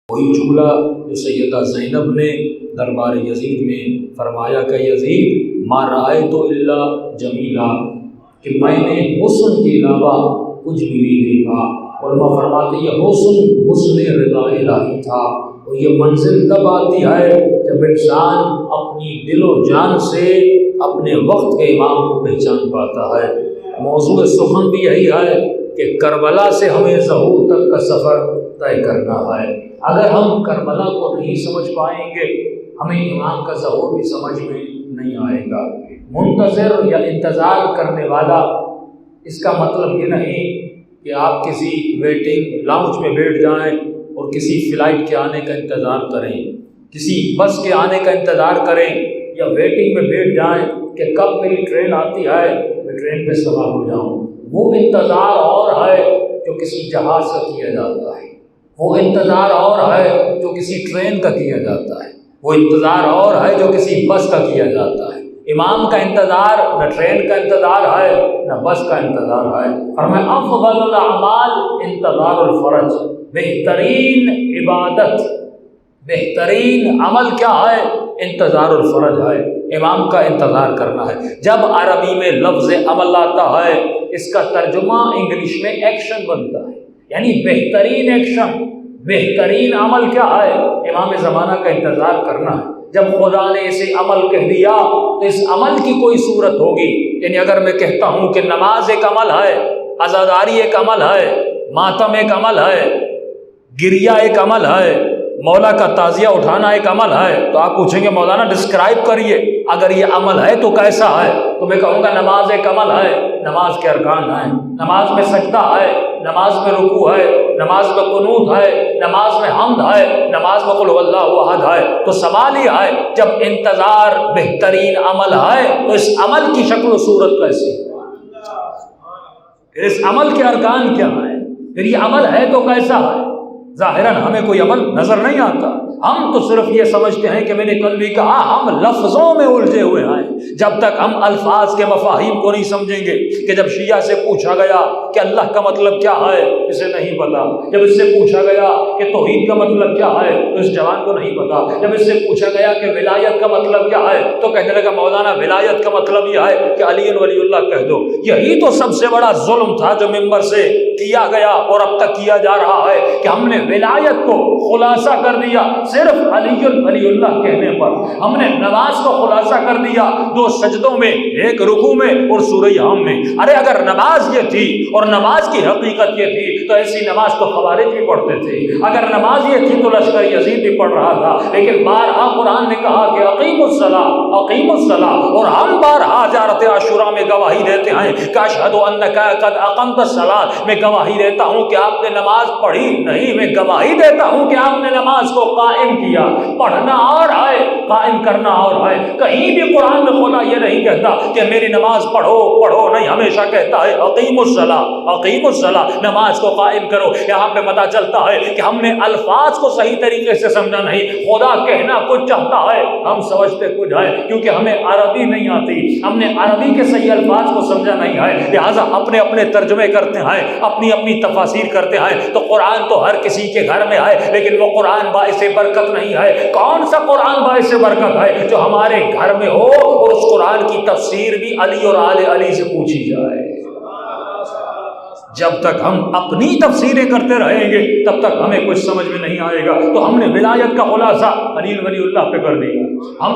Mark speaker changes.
Speaker 1: وہی جملہ جو سیدہ زینب نے دربار یزید میں فرمایا کہ یزید ما رأیت الا جمیلا، کہ میں نے حسن کے علاوہ کچھ بھی نہیں دیکھا۔ علماء فرماتے یہ حسن رضا الہی تھا، اور یہ منزل تب آتی ہے جب انسان اپنی دل و جان سے اپنے وقت کے امام کو پہچان پاتا ہے۔ موضوع سخن بھی یہی ہے کہ کربلا سے ہمیں ظہور تک کا سفر طے کرنا ہے۔ اگر ہم کربلا کو نہیں سمجھ پائیں گے، ہمیں امام کا ظہور بھی سمجھ میں نہیں آئے گا۔ منتظر یا انتظار کرنے والا، اس کا مطلب یہ نہیں کہ آپ کسی ویٹنگ لاؤنج میں بیٹھ جائیں اور کسی فلائٹ کے آنے کا انتظار کریں، کسی بس کے آنے کا انتظار کریں، یا ویٹنگ میں بیٹھ جائیں کہ کب میری ٹرین آتی ہے میں ٹرین پہ سوار ہو جاؤں۔ وہ انتظار اور ہے جو کسی جہاز کا کیا جاتا ہے، وہ انتظار اور ہے جو کسی ٹرین کا کیا جاتا ہے، وہ انتظار اور ہے جو کسی بس کا کیا جاتا ہے۔ امام کا انتظار نہ ٹرین کا انتظار ہے نہ بس کا انتظار ہے۔ فرمایا افضل الاعمال انتظار الفرج، بہترین عبادت، بہترین عمل کیا ہے؟ انتظار الفرج ہے، امام کا انتظار کرنا ہے۔ جب عربی میں لفظ عمل آتا ہے، اس کا ترجمہ انگلش میں ایکشن بنتا ہے، یعنی بہترین ایکشن، بہترین عمل کیا ہے؟ امام زمانہ کا انتظار کرنا ہے۔ جب خدا نے اسے عمل کہہ دیا تو اس عمل کی کوئی صورت ہوگی، یعنی اگر میں کہتا ہوں کہ نماز ایک عمل ہے، عزاداری ایک عمل ہے، ماتم ایک عمل ہے، گریہ ایک عمل ہے، مولا کا تعزیہ اٹھانا ایک عمل ہے، تو آپ پوچھیں گے مولانا ڈسکرائب کریے، اگر یہ عمل ہے تو کیسا ہے؟ تو میں کہوں گا نماز ایک عمل ہے، نماز کے ارکان ہیں، نماز میں سجدہ ہے، نماز میں رکوع ہے، نماز میں قنوت ہے، نماز میں حمد ہے، نماز میں قل هو اللہ احد ہے۔ تو سوال یہ ہے جب انتظار بہترین عمل ہے تو اس عمل کی شکل و صورت کیسی ہے؟ پھر اس عمل کے ارکان کیا ہیں؟ پھر یہ عمل ہے تو کیسا ہے؟ ظاہراً ہمیں کوئی عمل نظر نہیں آتا، ہم تو صرف یہ سمجھتے ہیں کہ میں نے کل بھی کہا ہم لفظوں میں الجھے ہوئے ہیں۔ جب تک ہم الفاظ کے مفاہیم کو نہیں سمجھیں گے، کہ جب شیعہ سے پوچھا گیا کہ اللہ کا مطلب کیا ہے، اسے نہیں پتا۔ جب اس سے پوچھا گیا کہ توحید کا مطلب کیا ہے تو اس جوان کو نہیں پتا۔ جب اس سے پوچھا گیا کہ ولایت کا مطلب کیا ہے تو کہنے لگا مولانا ولایت کا مطلب یہ ہے کہ علی ولی اللہ کہہ دو۔ یہی تو سب سے بڑا ظلم تھا جو ممبر سے کیا گیا اور اب تک کیا جا رہا ہے، کہ ہم نے ولایت کو خلاصہ کر دیا صرف علی ولی اللہ کہنے پر۔ ہم نے نماز کو خلاصہ کر دیا 2 سجدوں میں، 1 رکوع میں اور سورہ حم میں۔ ارے اگر نماز یہ تھی اور نماز کی حقیقت یہ تھی تو ایسی نماز تو خوارج بھی پڑھتے تھے۔ اگر نماز یہ تھی تو لشکر یزید بھی پڑھ رہا تھا۔ لیکن بارہا قرآن نے کہا کہ اقیموا الصلاۃ، اقیموا الصلاۃ، اور ہم بارہا زیارت عاشوراء میں گواہی دیتے ہیں کہ اشہد انک قد اقمت الصلاۃ، میں گواہی دیتا ہوں کہ آپ نے نماز پڑھی نہیں، میں گواہی دیتا ہوں کہ آپ نے نماز کو قائم کیا۔ پڑھنا اور ہے، قائم کرنا اور ہے۔ کہیں بھی قرآن میں خدا یہ نہیں کہتا کہ میری نماز پڑھو پڑھو، نہیں، ہمیشہ کہتا ہے اقیموا الصلاۃ، اقیموا الصلاۃ، نماز کو قائم کرو۔ یہاں پہ پتہ چلتا ہے کہ ہم نے الفاظ کو صحیح طریقے سے سمجھا نہیں۔ خدا کہنا کچھ چاہتا ہے، ہم سمجھتے کچھ ہے، کیونکہ ہمیں عربی نہیں آتی، ہم نے عربی کے صحیح الفاظ کو سمجھا نہیں ہے، لہٰذا اپنے اپنے ترجمے کرتے ہیں، اپنی اپنی تفاسیر کرتے ہیں۔ تو قرآن تو ہر کسی کے گھر میں ہے، لیکن وہ قرآن باعث برکت نہیں ہے۔ کون سا قرآن باعث برکت ہے؟ جو ہمارے گھر میں ہو اور اس قرآن کی تفسیر بھی علی اور آل علی سے پوچھی جائے۔ جب تک ہم اپنی تفسیریں کرتے رہیں گے تب تک ہمیں کچھ سمجھ میں نہیں آئے گا۔ تو ہم نے ولایت کا خلاصہ علی ولی اللہ پہ کر دیا۔ ہم